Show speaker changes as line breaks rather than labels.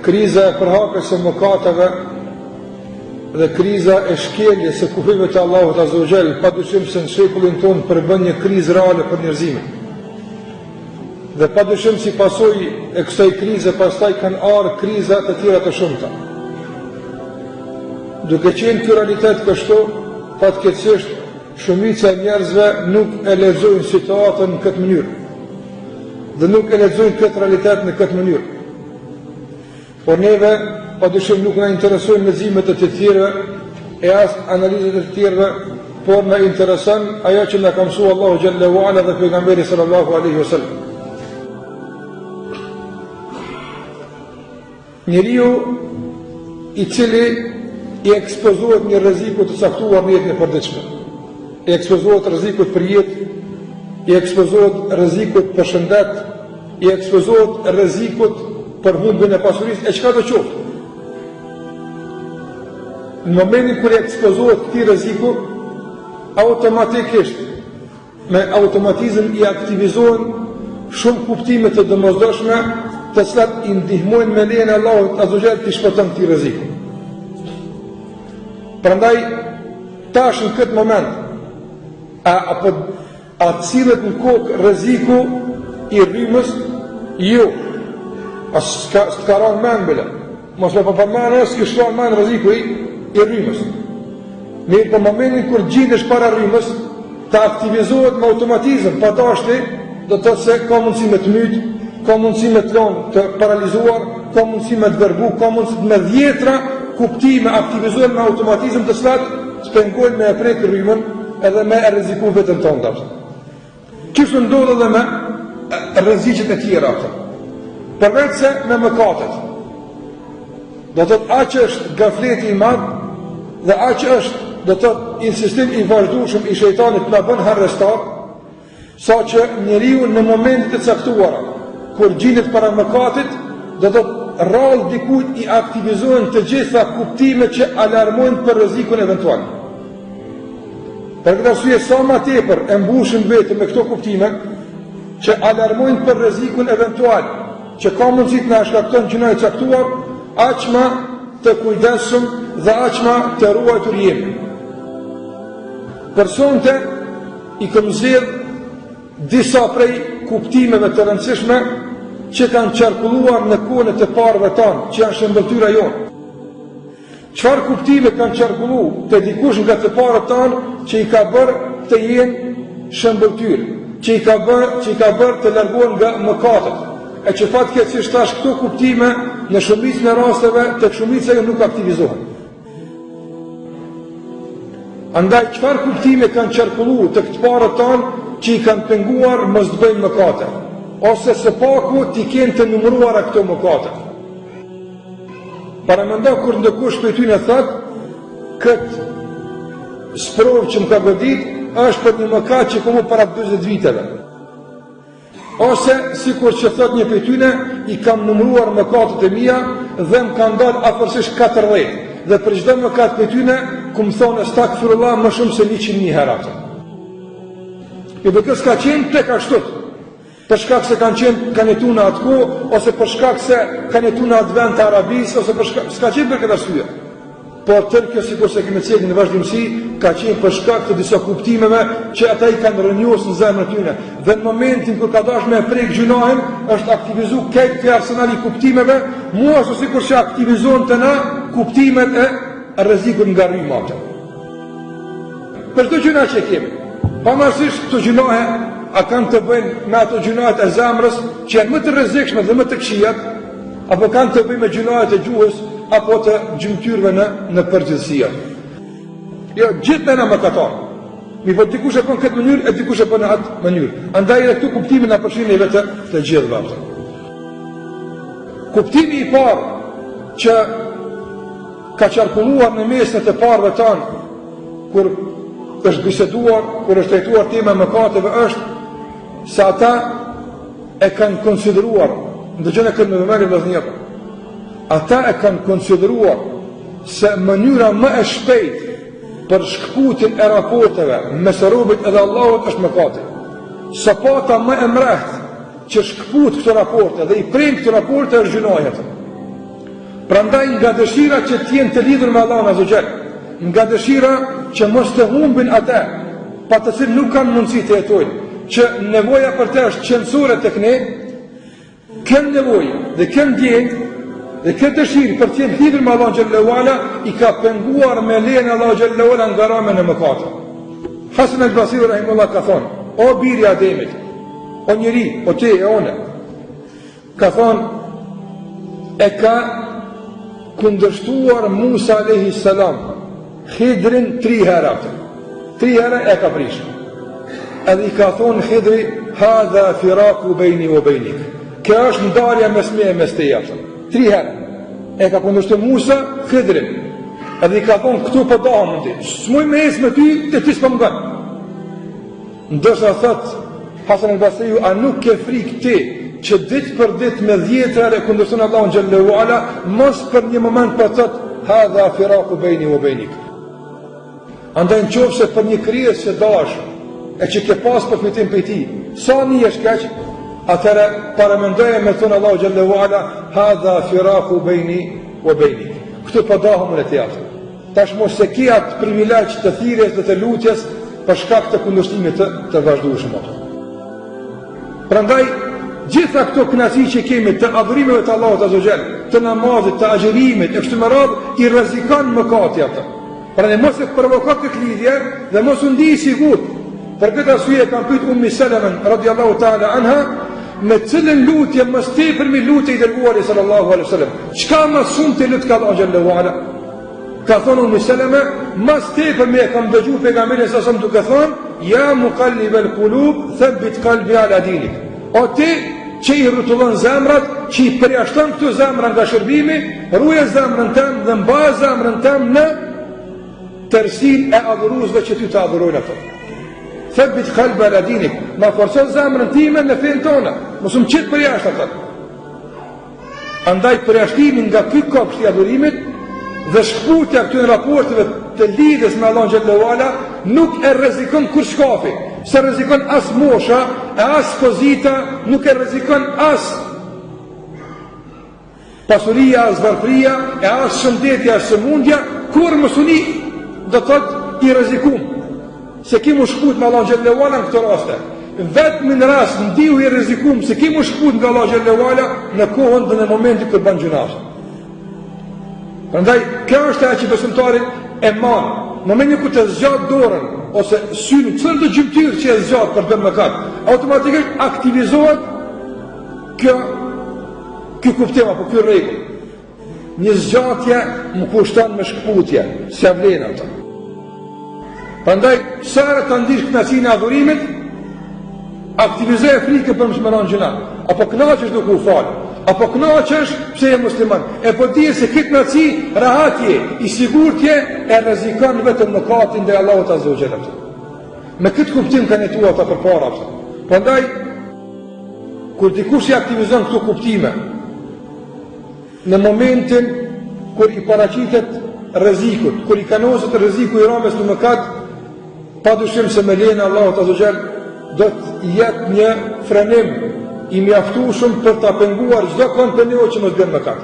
kriza e përhapjes së mëkateve dhe kriza e shkeljes së kufive të Allahut Azza wa Jall, padyshim se në shekullin tonë përbën një krizë reale për njerëzimin. Dhe padyshim si pasojë e kësaj krize pastaj kanë ardhur kriza të tjera të shumta. Duke qenë ky realitet kështu, fatkeqësisht shumica e njerëzve nuk e lexojnë situatën në këtë mënyrë. Dhe nuk e lexojnë këtë realitet në këtë mënyrë. Por neve padyshim nuk na interesojnë leximet e të tjerëve e as analizat e të tjerëve, por na intereson ajo që na ka mësuar Allahu xhallahu ala dhe pejgamberi sallallahu alaihi wasallam. Njeriu i cili i ekspozohet një rreziku të caktuar në jetën e përditshme, i ekspozohet rrezikut për jetë, i ekspozohet rrezikut për shëndet, i ekspozohet rrezikut për humbjen e pasurisë e çka do qoftë. Në momentin kur i ekspozohet këtij rreziku, automatikisht me automatizëm i aktivizohen shumë kuptime të domosdoshme, të cilat i ndihmojnë me lejen e Allahut Azza wa Jall të shpëton këtij rreziku. Prandaj tash në këtë moment a cilët në kokë rreziku i rrymës, jo, s'ka ranë men bile, mos me përmane s'ki shlonë men rreziku i rrymës. Mirë për momentin kur gjitesh para rrymës, të aktivizohet me automatizëm, pa dashti, do të thotë se ka mundësi me të mytë, ka mundësi me të lënë të paralizuar, ka mundësi me të verbu, ka mundësi me dhjetra kuptime aktivizohen me automatizëm të cilat spengojnë me e prek rrymën edhe me e rreziku vetën tonë. Kështu ndodh edhe me rreziqet e tjera ato. Përveç se me mëkatet. Do të thotë aq është gafleti i madh dhe aq është do të thotë insistim i vazhdueshëm i shejtanit na bën harrestar, saqë njeriu në momentet e caktuara kur gjendet para mëkatit, do të thotë rrallë dikujt i aktivizohen të gjitha kuptime që alarmojnë për rrezikun eventual. Për këtë arsye sa më tepër e mbushim vetëm me këto kuptime që alarmojnë për rrezikun eventual, që ka mundësi të na shkaktojnë gjëra të caktuar, aq më të kujdesshëm dhe aq më të ruajtur jemi. Personte i kam zgjedh disa prej kuptimeve të rëndësishme që kanë qarkulluar në kohën e parëve tanë, që janë shëmbëltyra jonë. Çfarë kuptime kanë qarkullu të dikush nga të parët tanë që i ka bërë të jenë shëmbëltyrë, që i ka bërë të largohen nga mëkatet, e që fatkeqësisht tash këto kuptime në shumicën e rasteve tek shumica jo nuk aktivizohen. Andaj çfarë kuptime kanë qarkullu të të parët tanë që i kanë penguar mos të bëjnë mëkate, ose së paku t'i kenë të numëruara këto mëkate. Paramendo kur ndëkush për ty në thëtë, këtë sprovë që më ka godit, është për një mëkat që komu para 20 viteve. Ose, si kur që thot një për tyne, i kam numëruar mëkatet e mija dhe më kanë dalë afërsisht 40. Dhe për çdo mëkat për tyne, ku më thonë stakfirullah më shumë se 100.000 herë. I dhe kësë ka qenë tek ashtot, për shkak se kanë jetu në atë kohë, ose për shkak se kanë jetu në atë vend të Arabisë, ose për shkak, s'ka qenë për këtë arsye. Por tërë kjo sikur se kemi cekë në vazhdimësi, ka qenë për shkak të disa kuptimeve që ata i kanë rënjosur në zemrën e tyre. Dhe në momentin kur ka dashur me prek gjunohen, është aktivizuar këtë arsenal i kuptimeve, mua ashtu sikur që aktivizohen të na kuptimet e rrezikut nga rryma. Për çdo gjëna që kemi, pavarësisht këto gjunohe a kanë të bëjnë me ato gjunohet e zemrës që janë më të rrezikshme dhe më të këqijat, apo kanë të bëjnë me gjunohet e gjuhës apo të gjymtyrëve në përgjithësi. Jo, gjithë në mëkatar. Mi po dikush e bën këtë mënyrë e dikush e bën në atë mënyrë. Andaj edhe këtu kuptimi na përfshin vetë të gjithëve. Kuptimi i parë që ka qarkulluar në mesin e parëve tanë kur është biseduar, kur është trajtuar tema e mëkateve është se ata e kanë konsideruar, ndëgjoni këtë me vëmendje vëllezër, ata e kanë konsideruar se mënyra më e shpejtë për shkputin e raporteve mes robit edhe Allahut është mëkati. Sapata më e mrehtë që shkput këto raporte dhe i prem këto raporte është gjunohet. Prandaj nga dëshira që t'jen të lidhur me Allahun Azza wa Jall, nga dëshira që mos të humbin ata, pa të cilët nuk kanë mundësi të jetojnë, që nevoja për të është qendrore tek ne, kanë nevojë dhe kanë ndjenjë dhe këtë dëshirë për të jenë lidhur me Allahun xhallahu ala i ka penguar me lejen e Allahut xhallahu ala nga rrëmën e mëkatit. Hasan al-Basri rahimahullah ka thonë: o biri i Ademit, o njeri, o ti e one, ka thonë, e ka kundërshtuar Musa alayhi salam Khidrin 3 herë. 3 herë e ka prishur. Edhe i ka thonë Khidri: hadha firaku bejni o bejnik. Kjo është ndarja mes me e mes teja. 3 herë e ka kundërshtuar Musa Khidrin. Edhe i ka thonë: këtu po daham ti. S'muj me ecë me ty, ti s'po më gën. Ndërsa thot Hasan al-Basri: a nuk ke frikë ti që ditë për ditë me 10 herë kundërshton Allahun xhallahu ala, mos për një moment për thot hadha firaku bejni o bejnik. Andaj në qofë se për një krijes që dash e që ke pas përfitim për ti, sa një është kaq, atëre paramendoje me thonë Allahu xhallahu ala hadha firaku bejni o bejnik. Këtu përdahëm në të jaftë. Tash mos se ki atë privilegj të thirrjes dhe të lutjes për shkak të kundërshtimit të vazhdueshëm ato. Prandaj gjitha këto kënaqësi që kemi të adhurimeve të Allahut Azza wa Jall, të namazit, të agjërimit, e kështu me radhë, i rrezikon mëkati ato. Prandaj mos e provoko këtë lidhje dhe mos u ndi i sigurt. Për këtë arsye kam pyetur Ummi Salamën radhiyallahu ta'ala anha, me cilën lutje më tepër mi lutje i dërguari sallallahu alaihi wasallam. Çka më shumë të lut ka Allahu xhallahu ala? Ka thonë Ummi Salama, më tepër me kam dëgjuar pejgamberin sa som duke thonë: ja muqallibal qulub, thabbit qalbi ala dinik. O ti që i rrotullon zemrat, që i përjashton këto zemra nga shërbimi, ruaj zemrën tënde dhe mbaj zemrën tënde në tërsinë e adhuruesve që ty të adhurojnë ato. Thabbit qalbi ala dinik, ma forco zemrën time në fen tonë, mos më qit përjashtë ato. Andaj përjashtimi nga ky kopsht i adhurimit dhe shkputja këtyre raporteve të lidhjes me Allahun xhallahu ala nuk e rrezikon kur shkafi, se rrezikon as mosha, e as pozita, nuk e rrezikon as pasuria, as varfëria, e as shëndetja, as sëmundja, kur mësuni do thot i rrezikum. Se ki mu shkut me Allahun xhallahu ala në këto raste. Vetëm në rast ndihu i rrezikum se ki mu shkut nga Allahu xhallahu ala në kohën dhe në momentin kur bën gjunaf. Prandaj, kjo është ajo që besimtari e marr. Në momentin kur të zgjat dorën ose syrin, çfarë do gjymtyr që e zgjat për të bërë mëkat, automatikisht aktivizohet ky kuptim apo ky rregull. Një zgjatje më kushton me shkputje, s'ja vlen ato. Prandaj, sa herë ta ndish kënaqësinë e adhurimit, aktivizoj frikën për mëshmëron gjuna, apo kënaqesh duke u fal, apo kënaqesh pse je musliman. E po di se këtë kënaqësi, rahatje, i sigurtje e rrezikon vetëm mëkatin ndaj Allahut Azza wa Jalla. Me këtë kuptim kanë jetuar ata përpara. Prandaj, kur dikush i aktivizon këto kuptime, në momentin kur i paraqitet rrezikut, kur i kanoset rreziku i ramës në mëkat, padyshim se me lejen e Allahut Azza wa Jalla do të jetë një frenim i mjaftueshëm për ta penguar çdo kënd që mos bën mëkat.